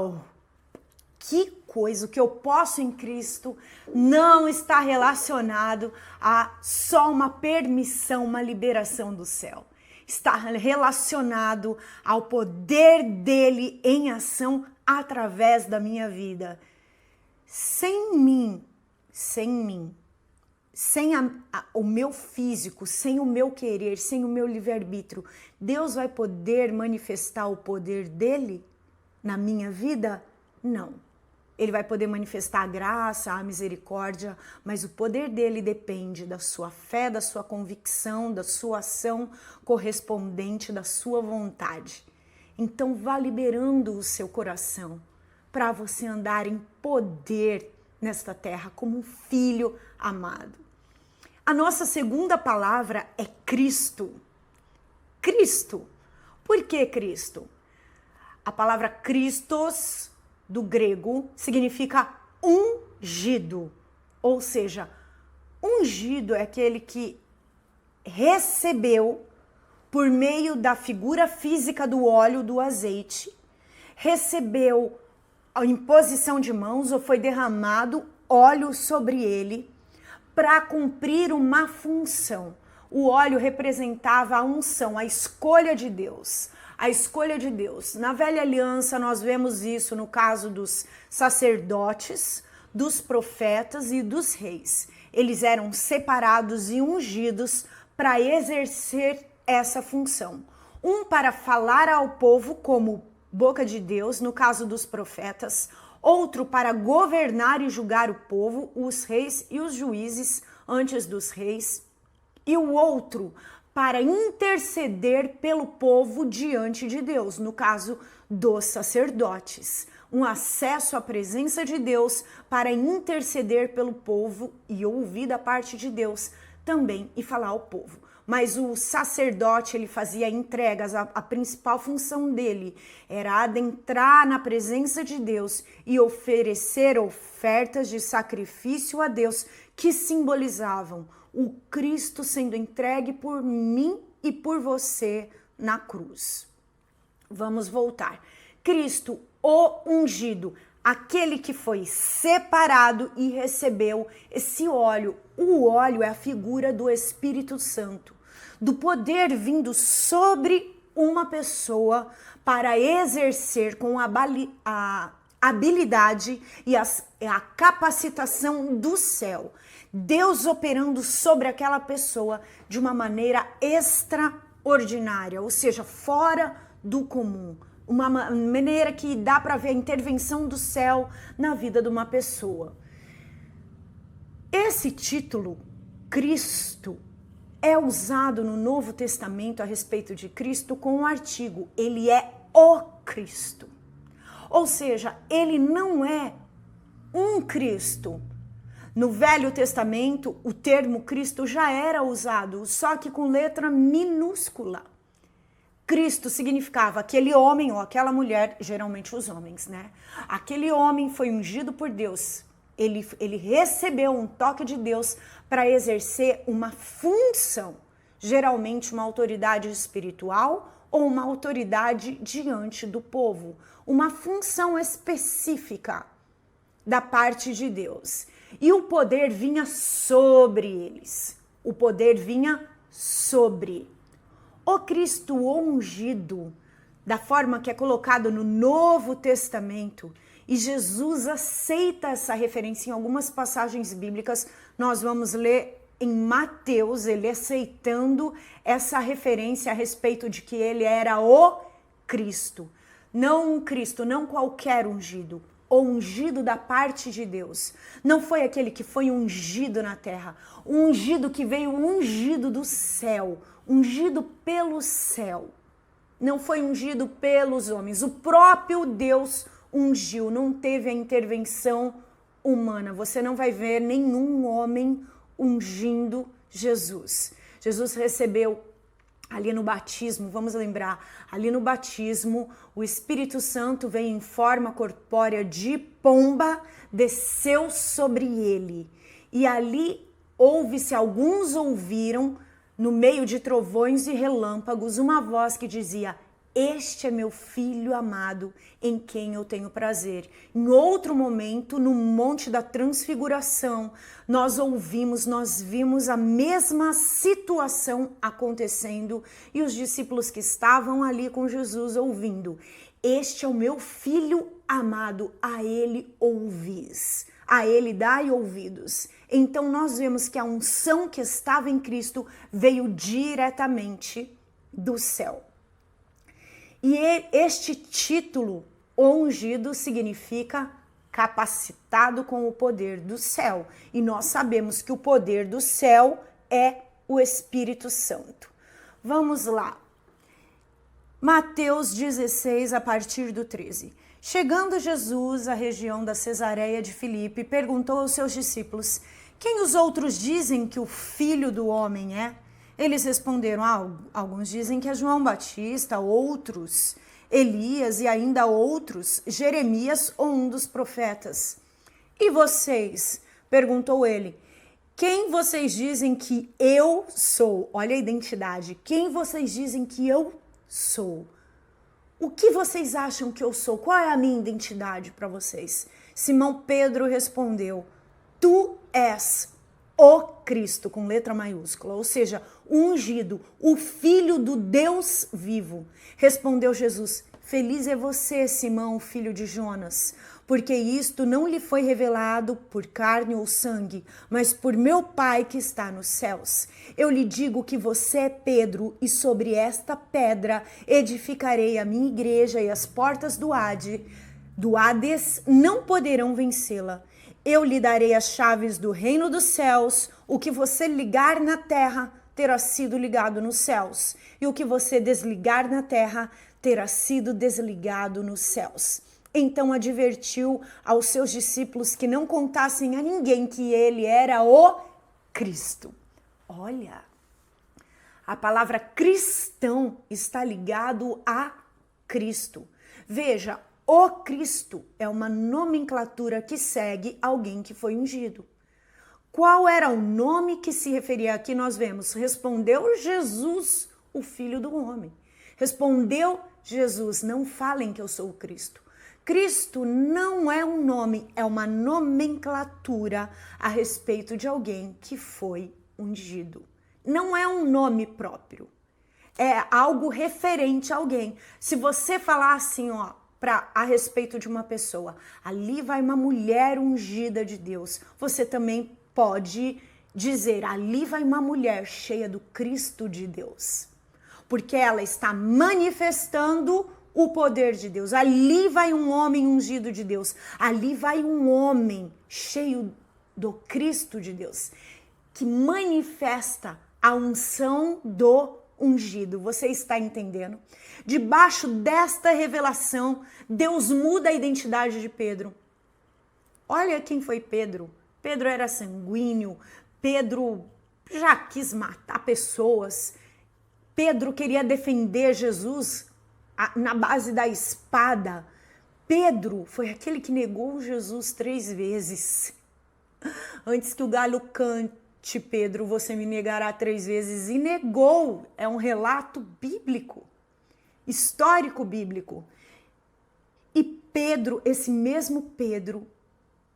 Uau! Que coisa, o que eu posso em Cristo não está relacionado a só uma permissão, uma liberação do céu. Está relacionado ao poder dele em ação através da minha vida. Sem mim, sem o meu físico, sem o meu querer, sem o meu livre-arbítrio, Deus vai poder manifestar o poder dele na minha vida? Não. Ele vai poder manifestar a graça, a misericórdia, mas o poder dele depende da sua fé, da sua convicção, da sua ação correspondente, da sua vontade. Então vá liberando o seu coração para você andar em poder nesta terra como um filho amado. A nossa segunda palavra é Cristo. Cristo. Por que Cristo? A palavra Christos, do grego, significa ungido, ou seja, ungido é aquele que recebeu, por meio da figura física do óleo, do azeite, recebeu a imposição de mãos ou foi derramado óleo sobre ele para cumprir uma função. O óleo representava a unção, a escolha de Deus. A escolha de Deus. Na velha aliança nós vemos isso no caso dos sacerdotes, dos profetas e dos reis. Eles eram separados e ungidos para exercer essa função. Um para falar ao povo como boca de Deus, no caso dos profetas. Outro para governar e julgar o povo, os reis e os juízes antes dos reis. E o outro para interceder pelo povo diante de Deus, no caso dos sacerdotes. Um acesso à presença de Deus para interceder pelo povo e ouvir da parte de Deus também e falar ao povo. Mas o sacerdote, ele fazia entregas, a principal função dele era adentrar na presença de Deus e oferecer ofertas de sacrifício a Deus que simbolizavam o Cristo sendo entregue por mim e por você na cruz. Vamos voltar. Cristo, o ungido, aquele que foi separado e recebeu esse óleo. O óleo é a figura do Espírito Santo, do poder vindo sobre uma pessoa para exercer com a habilidade e a capacitação do céu. Deus operando sobre aquela pessoa de uma maneira extraordinária, ou seja, fora do comum. Uma maneira que dá para ver a intervenção do céu na vida de uma pessoa. Esse título, Cristo, é usado no Novo Testamento a respeito de Cristo com o artigo, ele é o Cristo. Ou seja, ele não é um Cristo. No Velho Testamento, o termo Cristo já era usado, só que com letra minúscula. Cristo significava aquele homem ou aquela mulher, geralmente os homens, né? Aquele homem foi ungido por Deus. Ele recebeu um toque de Deus para exercer uma função, geralmente uma autoridade espiritual ou uma autoridade diante do povo, uma função específica da parte de Deus. E o poder vinha sobre eles. O poder vinha sobre. O Cristo ungido, da forma que é colocado no Novo Testamento, e Jesus aceita essa referência em algumas passagens bíblicas. Nós vamos ler em Mateus, ele aceitando essa referência a respeito de que ele era o Cristo. Não um Cristo, não qualquer ungido. O ungido da parte de Deus. Não foi aquele que foi ungido na terra. O ungido que veio ungido do céu. Ungido pelo céu. Não foi ungido pelos homens. O próprio Deus ungiu. Não teve a intervenção humana. Você não vai ver nenhum homem ungindo Jesus. Jesus recebeu ali no batismo, vamos lembrar, ali no batismo, o Espírito Santo veio em forma corpórea de pomba, desceu sobre ele. E ali alguns ouviram, no meio de trovões e relâmpagos, uma voz que dizia, este é meu filho amado, em quem eu tenho prazer. Em outro momento, no Monte da Transfiguração, nós vimos a mesma situação acontecendo e os discípulos que estavam ali com Jesus ouvindo. Este é o meu filho amado, a ele ouvis, a ele dai ouvidos. Então nós vemos que a unção que estava em Cristo veio diretamente do céu. E este título, ungido, significa capacitado com o poder do céu. E nós sabemos que o poder do céu é o Espírito Santo. Vamos lá. Mateus 16, a partir do 13. Chegando Jesus à região da Cesareia de Filipe, perguntou aos seus discípulos: quem os outros dizem que o Filho do Homem é? Eles responderam: alguns dizem que é João Batista, outros Elias e ainda outros Jeremias ou um dos profetas. E vocês? Perguntou ele. Quem vocês dizem que eu sou? Olha a identidade. Quem vocês dizem que eu sou? O que vocês acham que eu sou? Qual é a minha identidade para vocês? Simão Pedro respondeu: tu és o Cristo, com letra maiúscula, ou seja, o ungido, o Filho do Deus vivo. Respondeu Jesus: feliz é você, Simão, filho de Jonas, porque isto não lhe foi revelado por carne ou sangue, mas por meu Pai que está nos céus. Eu lhe digo que você é Pedro, e sobre esta pedra edificarei a minha igreja, e as portas do Hades não poderão vencê-la. Eu lhe darei as chaves do reino dos céus. O que você ligar na terra terá sido ligado nos céus, e o que você desligar na terra terá sido desligado nos céus. Então advertiu aos seus discípulos que não contassem a ninguém que ele era o Cristo. Olha, a palavra cristão está ligado a Cristo. Veja, o Cristo é uma nomenclatura que segue alguém que foi ungido. Qual era o nome que se referia aqui? Nós vemos, respondeu Jesus, o Filho do Homem. Respondeu Jesus, não falem que eu sou o Cristo. Cristo não é um nome, é uma nomenclatura a respeito de alguém que foi ungido. Não é um nome próprio, é algo referente a alguém. Se você falar assim, a respeito de uma pessoa, ali vai uma mulher ungida de Deus, você também pode dizer, ali vai uma mulher cheia do Cristo de Deus, porque ela está manifestando o poder de Deus. Ali vai um homem ungido de Deus, ali vai um homem cheio do Cristo de Deus, que manifesta a unção do ungido. Você está entendendo? Debaixo desta revelação, Deus muda a identidade de Pedro. Olha quem foi Pedro. Pedro era sanguíneo, Pedro já quis matar pessoas, Pedro queria defender Jesus na base da espada. Pedro foi aquele que negou Jesus 3 vezes. Antes que o galho cante, Pedro, você me negará 3 vezes. E negou. É um relato bíblico, histórico bíblico. E Pedro, esse mesmo Pedro,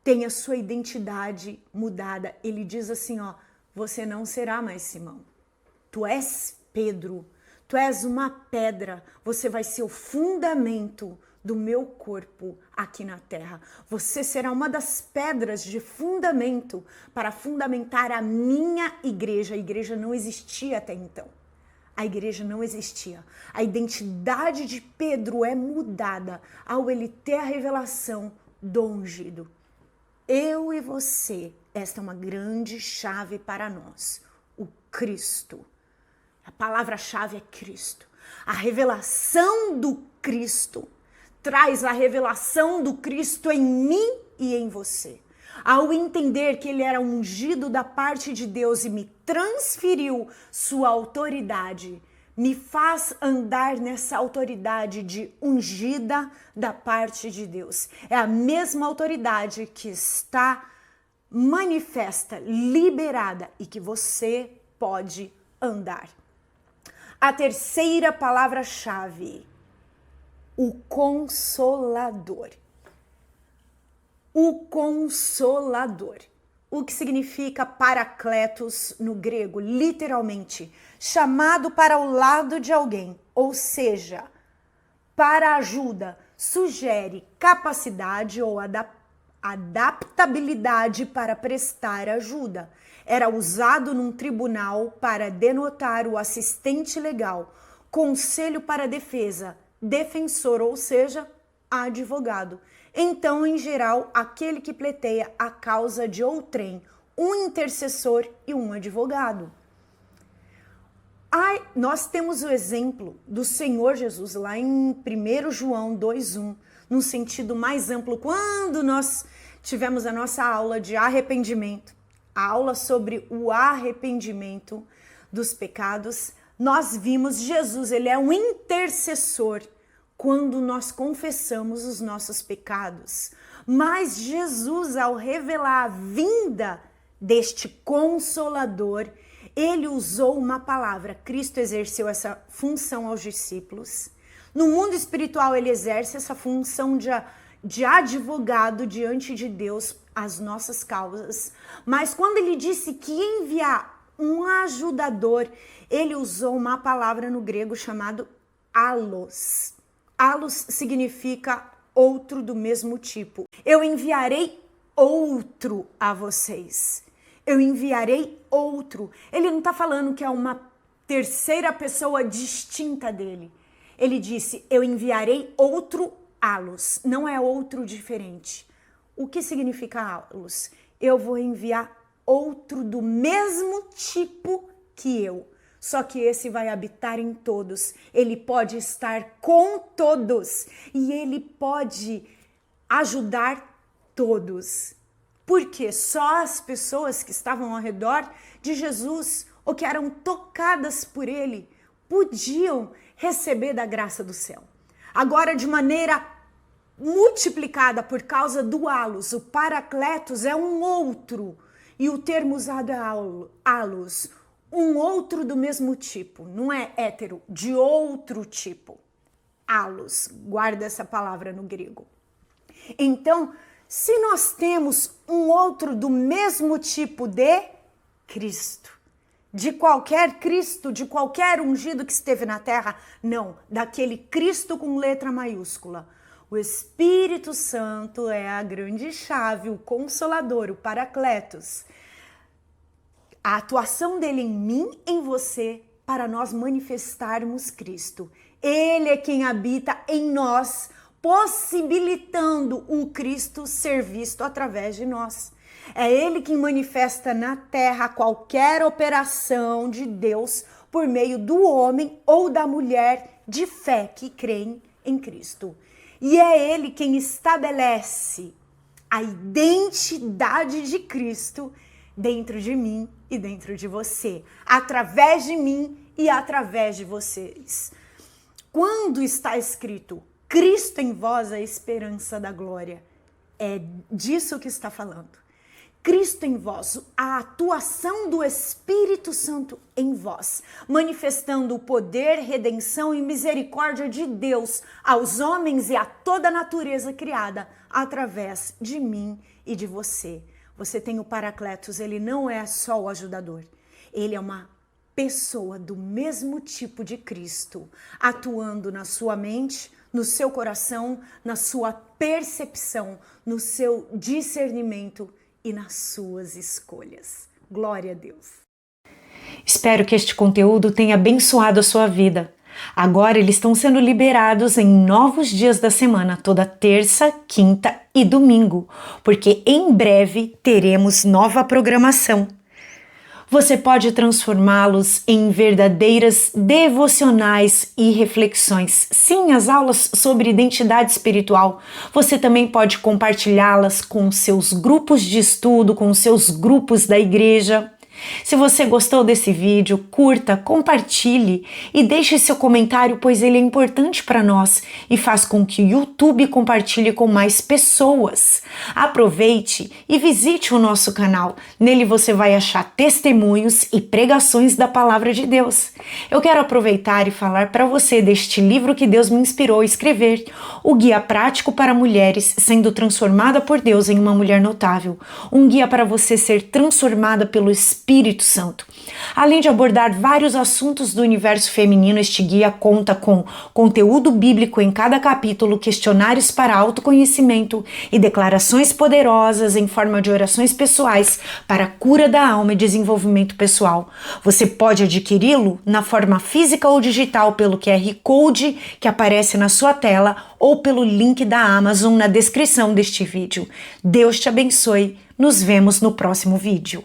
tem a sua identidade mudada. Ele diz assim, você não será mais Simão. Tu és Pedro. Tu és uma pedra, você vai ser o fundamento do meu corpo aqui na terra. Você será uma das pedras de fundamento para fundamentar a minha igreja. A igreja não existia até então. A igreja não existia. A identidade de Pedro é mudada ao ele ter a revelação do ungido. Eu e você, esta é uma grande chave para nós, o Cristo. A palavra-chave é Cristo. A revelação do Cristo traz a revelação do Cristo em mim e em você. Ao entender que ele era ungido da parte de Deus e me transferiu sua autoridade, me faz andar nessa autoridade de ungida da parte de Deus. É a mesma autoridade que está manifesta, liberada e que você pode andar. A terceira palavra-chave o Consolador. O Consolador. O que significa Paracletos no grego, literalmente, chamado para o lado de alguém, ou seja, para ajuda, sugere capacidade ou adaptabilidade para prestar ajuda. Era usado num tribunal para denotar o assistente legal, conselho para defesa, defensor, ou seja, advogado. Então, em geral, aquele que pleiteia a causa de outrem, um intercessor e um advogado. Nós temos o exemplo do Senhor Jesus lá em 1 João 2,1, num sentido mais amplo, quando nós tivemos a nossa aula de arrependimento, a aula sobre o arrependimento dos pecados, nós vimos Jesus, ele é um intercessor quando nós confessamos os nossos pecados. Mas Jesus, ao revelar a vinda deste Consolador, ele usou uma palavra. Cristo exerceu essa função aos discípulos. No mundo espiritual, ele exerce essa função de advogado diante de Deus as nossas causas. Mas quando ele disse que ia enviar um ajudador, ele usou uma palavra no grego chamado allos. Allos significa outro do mesmo tipo. Eu enviarei outro a vocês. Eu enviarei outro. Ele não está falando que é uma terceira pessoa distinta dele. Ele disse, eu enviarei outro allos. Não é outro diferente. O que significa allos? Eu vou enviar outro do mesmo tipo que eu. Só que esse vai habitar em todos. Ele pode estar com todos. E ele pode ajudar todos. Porque só as pessoas que estavam ao redor de Jesus ou que eram tocadas por ele podiam receber da graça do céu. Agora, de maneira multiplicada por causa do allos, o Paracletos é um outro. E o termo usado é allos. Um outro do mesmo tipo, não é hétero, de outro tipo. Allos, guarda essa palavra no grego. Então, se nós temos um outro do mesmo tipo de Cristo, de qualquer Cristo, de qualquer ungido que esteve na terra, não, daquele Cristo com letra maiúscula. O Espírito Santo é a grande chave, o Consolador, o Paracletos. A atuação dele em mim, em você, para nós manifestarmos Cristo. Ele é quem habita em nós, possibilitando o Cristo ser visto através de nós. É ele quem manifesta na terra qualquer operação de Deus por meio do homem ou da mulher de fé que creem em Cristo. E é ele quem estabelece a identidade de Cristo dentro de mim e dentro de você, através de mim e através de vocês. Quando está escrito Cristo em vós, a esperança da glória, é disso que está falando. Cristo em vós, a atuação do Espírito Santo em vós, manifestando o poder, redenção e misericórdia de Deus aos homens e a toda a natureza criada através de mim e de você. Você tem o Paracletos, ele não é só o ajudador, ele é uma pessoa do mesmo tipo de Cristo, atuando na sua mente, no seu coração, na sua percepção, no seu discernimento e nas suas escolhas. Glória a Deus. Espero que este conteúdo tenha abençoado a sua vida. Agora eles estão sendo liberados em novos dias da semana, toda terça, quinta e domingo, porque em breve teremos nova programação. Você pode transformá-los em verdadeiras devocionais e reflexões. Sim, as aulas sobre identidade espiritual. Você também pode compartilhá-las com seus grupos de estudo, com seus grupos da igreja. Se você gostou desse vídeo, curta, compartilhe e deixe seu comentário, pois ele é importante para nós e faz com que o YouTube compartilhe com mais pessoas. Aproveite e visite o nosso canal. Nele você vai achar testemunhos e pregações da Palavra de Deus. Eu quero aproveitar e falar para você deste livro que Deus me inspirou a escrever, o Guia Prático para Mulheres Sendo Transformada por Deus em uma Mulher Notável. Um guia para você ser transformada pelo Espírito Santo. Além de abordar vários assuntos do universo feminino, este guia conta com conteúdo bíblico em cada capítulo, questionários para autoconhecimento e declarações poderosas em forma de orações pessoais para a cura da alma e desenvolvimento pessoal. Você pode adquiri-lo na forma física ou digital pelo QR Code que aparece na sua tela ou pelo link da Amazon na descrição deste vídeo. Deus te abençoe. Nos vemos no próximo vídeo.